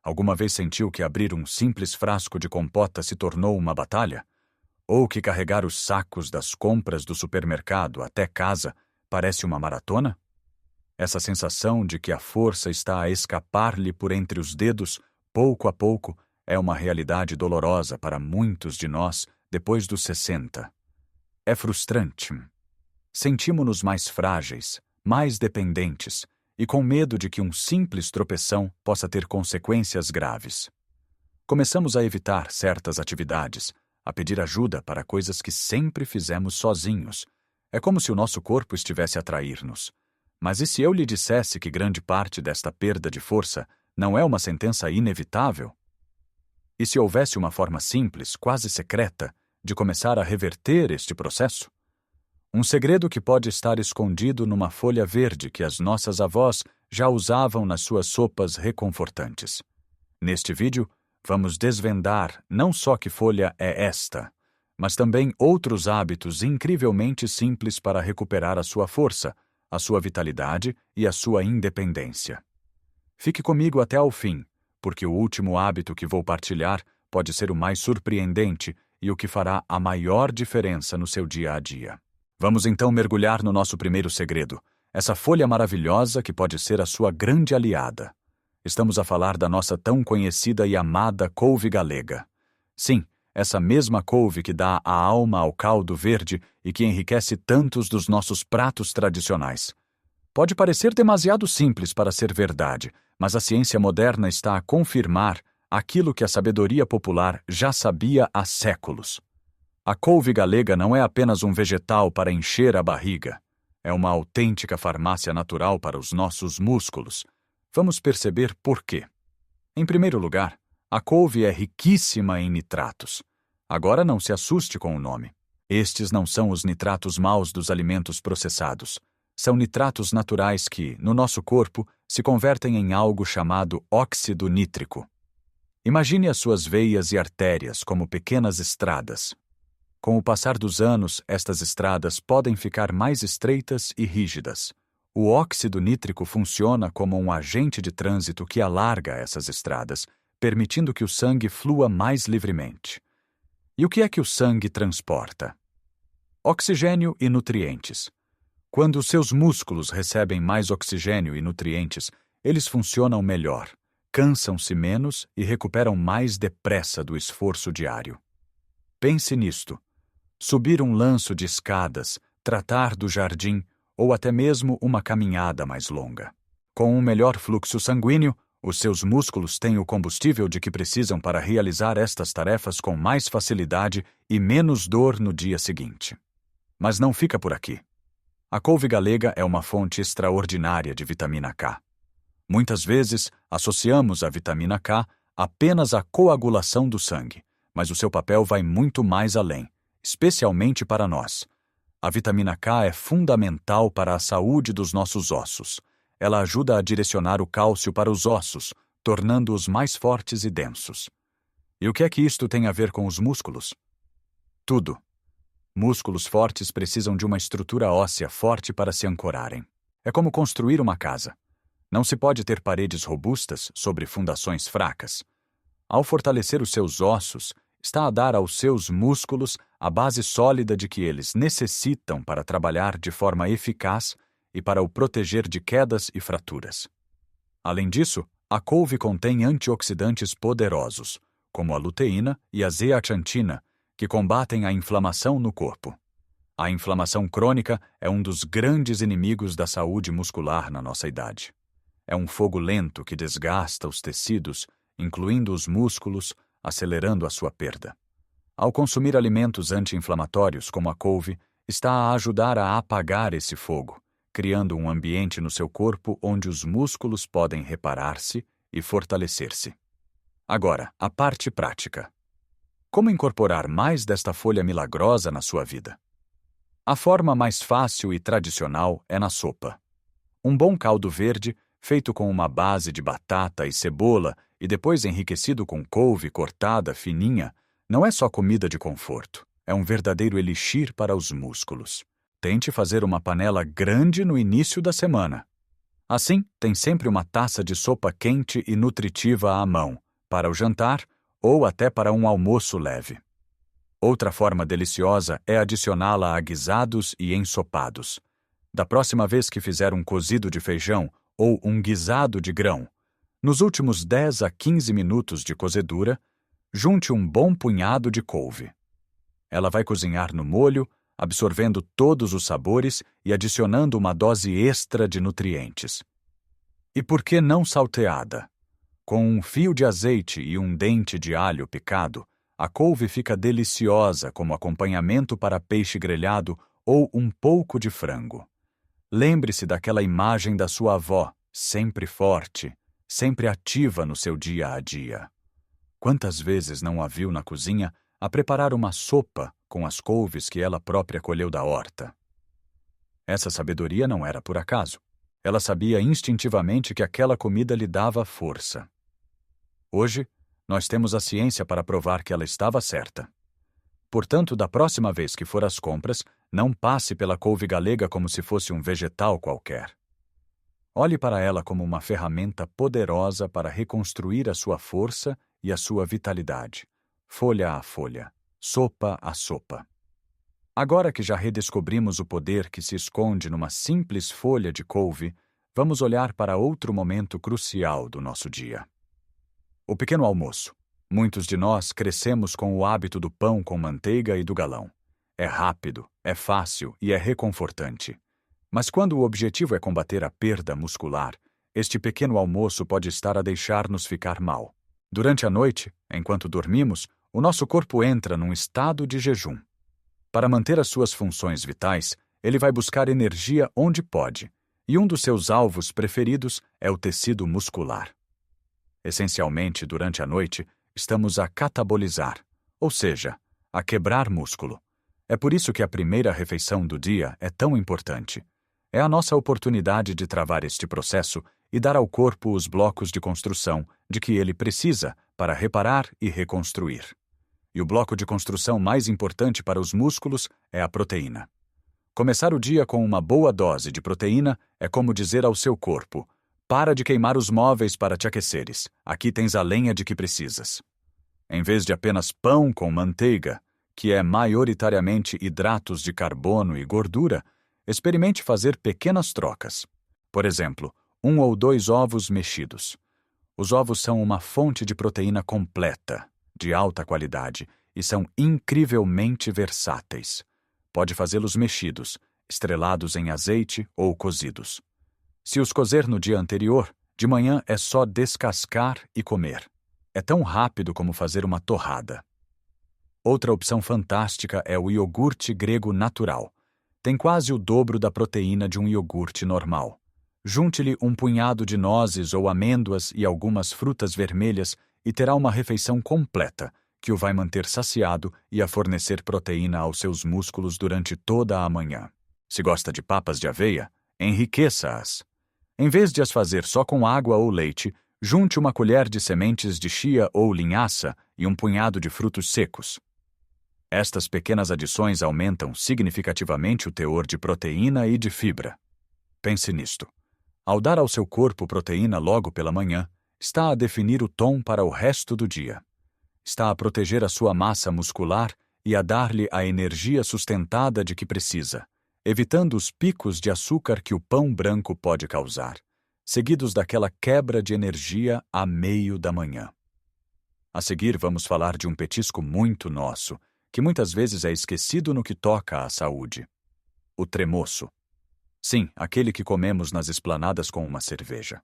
Alguma vez sentiu que abrir um simples frasco de compota se tornou uma batalha? Ou que carregar os sacos das compras do supermercado até casa parece uma maratona? Essa sensação de que a força está a escapar-lhe por entre os dedos, pouco a pouco, é uma realidade dolorosa para muitos de nós depois dos 60. É frustrante. Sentimos-nos mais frágeis, mais dependentes e com medo de que um simples tropeção possa ter consequências graves. Começamos a evitar certas atividades, a pedir ajuda para coisas que sempre fizemos sozinhos. É como se o nosso corpo estivesse a trair-nos. Mas e se eu lhe dissesse que grande parte desta perda de força não é uma sentença inevitável? E se houvesse uma forma simples, quase secreta, de começar a reverter este processo? Um segredo que pode estar escondido numa folha verde que as nossas avós já usavam nas suas sopas reconfortantes. Neste vídeo, vamos desvendar não só que folha é esta, mas também outros hábitos incrivelmente simples para recuperar a sua força, a sua vitalidade e a sua independência. Fique comigo até ao fim, porque o último hábito que vou partilhar pode ser o mais surpreendente e o que fará a maior diferença no seu dia a dia. Vamos então mergulhar no nosso primeiro segredo, essa folha maravilhosa que pode ser a sua grande aliada. Estamos a falar da nossa tão conhecida e amada couve galega. Sim, essa mesma couve que dá a alma ao caldo verde e que enriquece tantos dos nossos pratos tradicionais. Pode parecer demasiado simples para ser verdade, mas a ciência moderna está a confirmar aquilo que a sabedoria popular já sabia há séculos. A couve galega não é apenas um vegetal para encher a barriga. É uma autêntica farmácia natural para os nossos músculos. Vamos perceber por quê. Em primeiro lugar, a couve é riquíssima em nitratos. Agora não se assuste com o nome. Estes não são os nitratos maus dos alimentos processados. São nitratos naturais que, no nosso corpo, se convertem em algo chamado óxido nítrico. Imagine as suas veias e artérias como pequenas estradas. Com o passar dos anos, estas estradas podem ficar mais estreitas e rígidas. O óxido nítrico funciona como um agente de trânsito que alarga essas estradas, permitindo que o sangue flua mais livremente. E o que é que o sangue transporta? Oxigênio e nutrientes. Quando os seus músculos recebem mais oxigênio e nutrientes, eles funcionam melhor, cansam-se menos e recuperam mais depressa do esforço diário. Pense nisto. Subir um lanço de escadas, tratar do jardim ou até mesmo uma caminhada mais longa. Com um melhor fluxo sanguíneo, os seus músculos têm o combustível de que precisam para realizar estas tarefas com mais facilidade e menos dor no dia seguinte. Mas não fica por aqui. A couve galega é uma fonte extraordinária de vitamina K. Muitas vezes, associamos a vitamina K apenas à coagulação do sangue, mas o seu papel vai muito mais além, especialmente para nós. A vitamina K é fundamental para a saúde dos nossos ossos. Ela ajuda a direcionar o cálcio para os ossos, tornando-os mais fortes e densos. E o que é que isto tem a ver com os músculos? Tudo. Músculos fortes precisam de uma estrutura óssea forte para se ancorarem. É como construir uma casa. Não se pode ter paredes robustas sobre fundações fracas. Ao fortalecer os seus ossos, está a dar aos seus músculos a base sólida de que eles necessitam para trabalhar de forma eficaz e para o proteger de quedas e fraturas. Além disso, a couve contém antioxidantes poderosos, como a luteína e a zeaxantina, que combatem a inflamação no corpo. A inflamação crônica é um dos grandes inimigos da saúde muscular na nossa idade. É um fogo lento que desgasta os tecidos, incluindo os músculos, acelerando a sua perda. Ao consumir alimentos anti-inflamatórios como a couve, está a ajudar a apagar esse fogo, criando um ambiente no seu corpo onde os músculos podem reparar-se e fortalecer-se. Agora, a parte prática. Como incorporar mais desta folha milagrosa na sua vida? A forma mais fácil e tradicional é na sopa. Um bom caldo verde, feito com uma base de batata e cebola e depois enriquecido com couve cortada fininha, não é só comida de conforto, é um verdadeiro elixir para os músculos. Tente fazer uma panela grande no início da semana. Assim, tem sempre uma taça de sopa quente e nutritiva à mão, para o jantar ou até para um almoço leve. Outra forma deliciosa é adicioná-la a guisados e ensopados. Da próxima vez que fizer um cozido de feijão ou um guisado de grão, nos últimos 10 a 15 minutos de cozedura, junte um bom punhado de couve. Ela vai cozinhar no molho, absorvendo todos os sabores e adicionando uma dose extra de nutrientes. E por que não salteada? Com um fio de azeite e um dente de alho picado, a couve fica deliciosa como acompanhamento para peixe grelhado ou um pouco de frango. Lembre-se daquela imagem da sua avó, sempre forte, sempre ativa no seu dia a dia. Quantas vezes não a viu na cozinha a preparar uma sopa com as couves que ela própria colheu da horta? Essa sabedoria não era por acaso. Ela sabia instintivamente que aquela comida lhe dava força. Hoje, nós temos a ciência para provar que ela estava certa. Portanto, da próxima vez que for às compras, não passe pela couve galega como se fosse um vegetal qualquer. Olhe para ela como uma ferramenta poderosa para reconstruir a sua força e a sua vitalidade, folha a folha, sopa a sopa. Agora que já redescobrimos o poder que se esconde numa simples folha de couve, vamos olhar para outro momento crucial do nosso dia. O pequeno almoço. Muitos de nós crescemos com o hábito do pão com manteiga e do galão. É rápido, é fácil e é reconfortante. Mas quando o objetivo é combater a perda muscular, este pequeno almoço pode estar a deixar-nos ficar mal. Durante a noite, enquanto dormimos, o nosso corpo entra num estado de jejum. Para manter as suas funções vitais, ele vai buscar energia onde pode, e um dos seus alvos preferidos é o tecido muscular. Essencialmente, durante a noite, estamos a catabolizar, ou seja, a quebrar músculo. É por isso que a primeira refeição do dia é tão importante. É a nossa oportunidade de travar este processo e dar ao corpo os blocos de construção de que ele precisa para reparar e reconstruir. E o bloco de construção mais importante para os músculos é a proteína. Começar o dia com uma boa dose de proteína é como dizer ao seu corpo: para de queimar os móveis para te aqueceres, aqui tens a lenha de que precisas. Em vez de apenas pão com manteiga, que é maioritariamente hidratos de carbono e gordura, experimente fazer pequenas trocas. Por exemplo, 1 ou 2 ovos mexidos. Os ovos são uma fonte de proteína completa, de alta qualidade, e são incrivelmente versáteis. Pode fazê-los mexidos, estrelados em azeite ou cozidos. Se os cozer no dia anterior, de manhã é só descascar e comer. É tão rápido como fazer uma torrada. Outra opção fantástica é o iogurte grego natural. Tem quase o dobro da proteína de um iogurte normal. Junte-lhe um punhado de nozes ou amêndoas e algumas frutas vermelhas e terá uma refeição completa, que o vai manter saciado e a fornecer proteína aos seus músculos durante toda a manhã. Se gosta de papas de aveia, enriqueça-as. Em vez de as fazer só com água ou leite, junte uma colher de sementes de chia ou linhaça e um punhado de frutos secos. Estas pequenas adições aumentam significativamente o teor de proteína e de fibra. Pense nisto. Ao dar ao seu corpo proteína logo pela manhã, está a definir o tom para o resto do dia. Está a proteger a sua massa muscular e a dar-lhe a energia sustentada de que precisa, evitando os picos de açúcar que o pão branco pode causar, seguidos daquela quebra de energia a meio da manhã. A seguir, vamos falar de um petisco muito nosso, que muitas vezes é esquecido no que toca à saúde. O tremoço. Sim, aquele que comemos nas esplanadas com uma cerveja.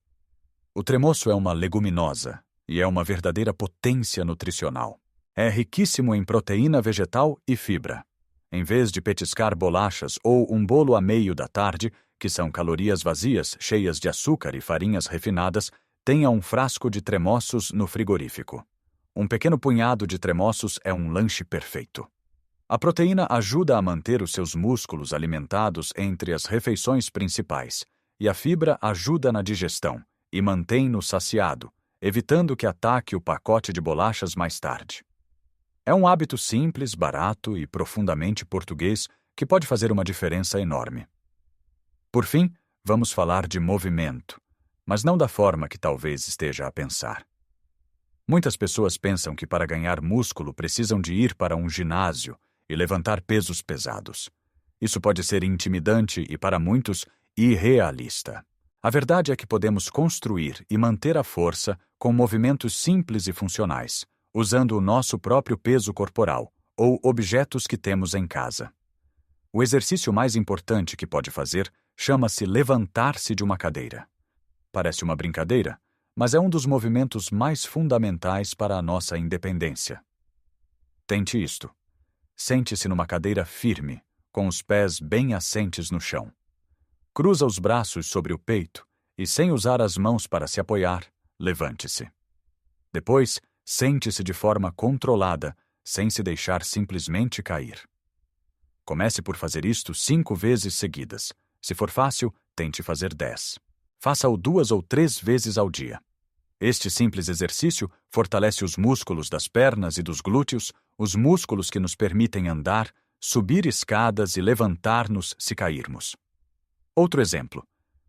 O tremoço é uma leguminosa e é uma verdadeira potência nutricional. É riquíssimo em proteína vegetal e fibra. Em vez de petiscar bolachas ou um bolo a meio da tarde, que são calorias vazias, cheias de açúcar e farinhas refinadas, tenha um frasco de tremoços no frigorífico. Um pequeno punhado de tremoços é um lanche perfeito. A proteína ajuda a manter os seus músculos alimentados entre as refeições principais, e a fibra ajuda na digestão e mantém-no saciado, evitando que ataque o pacote de bolachas mais tarde. É um hábito simples, barato e profundamente português que pode fazer uma diferença enorme. Por fim, vamos falar de movimento, mas não da forma que talvez esteja a pensar. Muitas pessoas pensam que para ganhar músculo precisam de ir para um ginásio e levantar pesos pesados. Isso pode ser intimidante e, para muitos, irrealista. A verdade é que podemos construir e manter a força com movimentos simples e funcionais, usando o nosso próprio peso corporal ou objetos que temos em casa. O exercício mais importante que pode fazer chama-se levantar-se de uma cadeira. Parece uma brincadeira, mas é um dos movimentos mais fundamentais para a nossa independência. Tente isto. Sente-se numa cadeira firme, com os pés bem assentes no chão. Cruza os braços sobre o peito e, sem usar as mãos para se apoiar, levante-se. Depois, sente-se de forma controlada, sem se deixar simplesmente cair. Comece por fazer isto 5 vezes seguidas. Se for fácil, tente fazer 10. Faça-o 2 ou 3 vezes ao dia. Este simples exercício fortalece os músculos das pernas e dos glúteos, os músculos que nos permitem andar, subir escadas e levantar-nos se cairmos. Outro exemplo.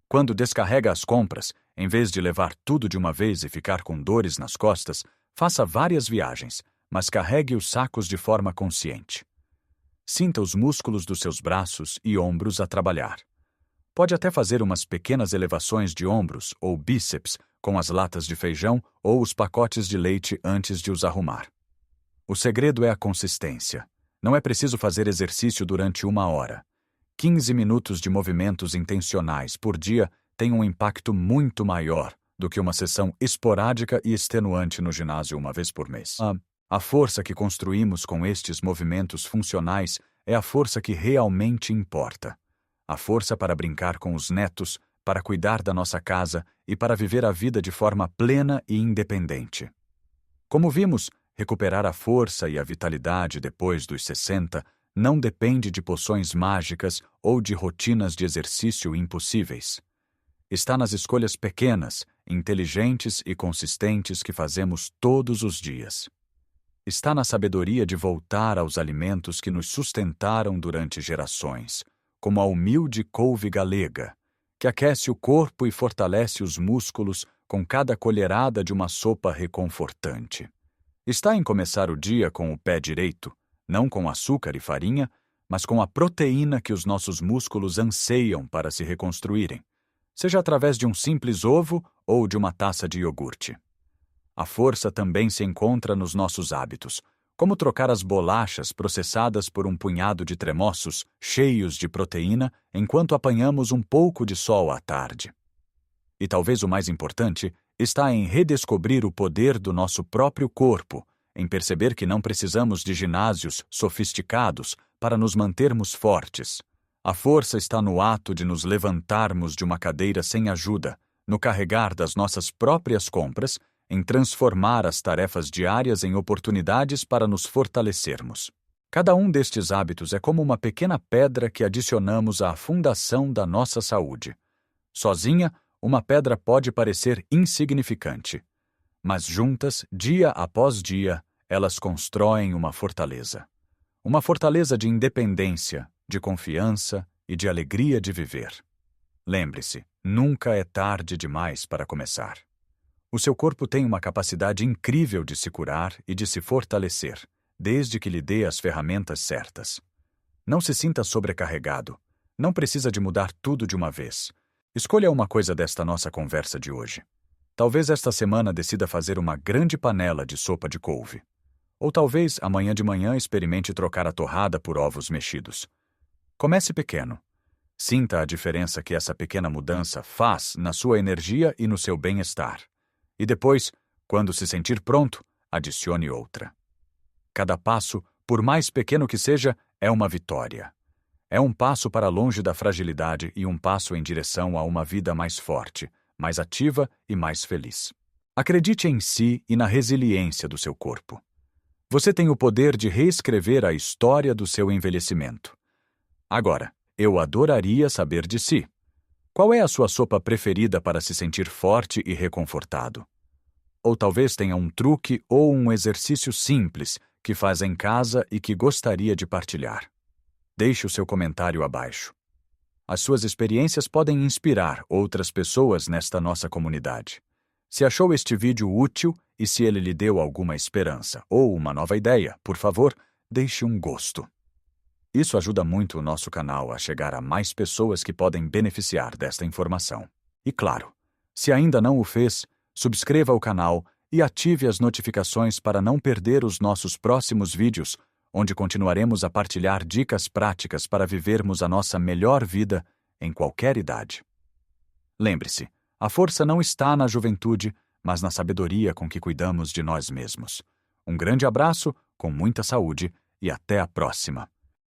Quando descarrega as compras, em vez de levar tudo de uma vez e ficar com dores nas costas, faça várias viagens, mas carregue os sacos de forma consciente. Sinta os músculos dos seus braços e ombros a trabalhar. Pode até fazer umas pequenas elevações de ombros ou bíceps com as latas de feijão ou os pacotes de leite antes de os arrumar. O segredo é a consistência. Não é preciso fazer exercício durante 1 hora. 15 minutos de movimentos intencionais por dia têm um impacto muito maior do que uma sessão esporádica e extenuante no ginásio 1 vez por mês. A força que construímos com estes movimentos funcionais é a força que realmente importa. A força para brincar com os netos, para cuidar da nossa casa e para viver a vida de forma plena e independente. Como vimos, recuperar a força e a vitalidade depois dos 60 não depende de poções mágicas ou de rotinas de exercício impossíveis. Está nas escolhas pequenas, inteligentes e consistentes que fazemos todos os dias. Está na sabedoria de voltar aos alimentos que nos sustentaram durante gerações, como a humilde couve galega, que aquece o corpo e fortalece os músculos com cada colherada de uma sopa reconfortante. Está em começar o dia com o pé direito, não com açúcar e farinha, mas com a proteína que os nossos músculos anseiam para se reconstruírem, seja através de um simples ovo ou de uma taça de iogurte. A força também se encontra nos nossos hábitos, como trocar as bolachas processadas por um punhado de tremoços cheios de proteína enquanto apanhamos um pouco de sol à tarde. E talvez o mais importante está em redescobrir o poder do nosso próprio corpo, em perceber que não precisamos de ginásios sofisticados para nos mantermos fortes. A força está no ato de nos levantarmos de uma cadeira sem ajuda, no carregar das nossas próprias compras, em transformar as tarefas diárias em oportunidades para nos fortalecermos. Cada um destes hábitos é como uma pequena pedra que adicionamos à fundação da nossa saúde. Sozinha, uma pedra pode parecer insignificante, mas juntas, dia após dia, elas constroem uma fortaleza. Uma fortaleza de independência, de confiança e de alegria de viver. Lembre-se, nunca é tarde demais para começar. O seu corpo tem uma capacidade incrível de se curar e de se fortalecer, desde que lhe dê as ferramentas certas. Não se sinta sobrecarregado. Não precisa de mudar tudo de uma vez. Escolha uma coisa desta nossa conversa de hoje. Talvez esta semana decida fazer uma grande panela de sopa de couve. Ou talvez amanhã de manhã experimente trocar a torrada por ovos mexidos. Comece pequeno. Sinta a diferença que essa pequena mudança faz na sua energia e no seu bem-estar. E depois, quando se sentir pronto, adicione outra. Cada passo, por mais pequeno que seja, é uma vitória. É um passo para longe da fragilidade e um passo em direção a uma vida mais forte, mais ativa e mais feliz. Acredite em si e na resiliência do seu corpo. Você tem o poder de reescrever a história do seu envelhecimento. Agora, eu adoraria saber de si. Qual é a sua sopa preferida para se sentir forte e reconfortado? Ou talvez tenha um truque ou um exercício simples que faz em casa e que gostaria de partilhar. Deixe o seu comentário abaixo. As suas experiências podem inspirar outras pessoas nesta nossa comunidade. Se achou este vídeo útil e se ele lhe deu alguma esperança ou uma nova ideia, por favor, deixe um gosto. Isso ajuda muito o nosso canal a chegar a mais pessoas que podem beneficiar desta informação. E claro, se ainda não o fez, subscreva o canal e ative as notificações para não perder os nossos próximos vídeos, onde continuaremos a partilhar dicas práticas para vivermos a nossa melhor vida em qualquer idade. Lembre-se, a força não está na juventude, mas na sabedoria com que cuidamos de nós mesmos. Um grande abraço, com muita saúde e até a próxima!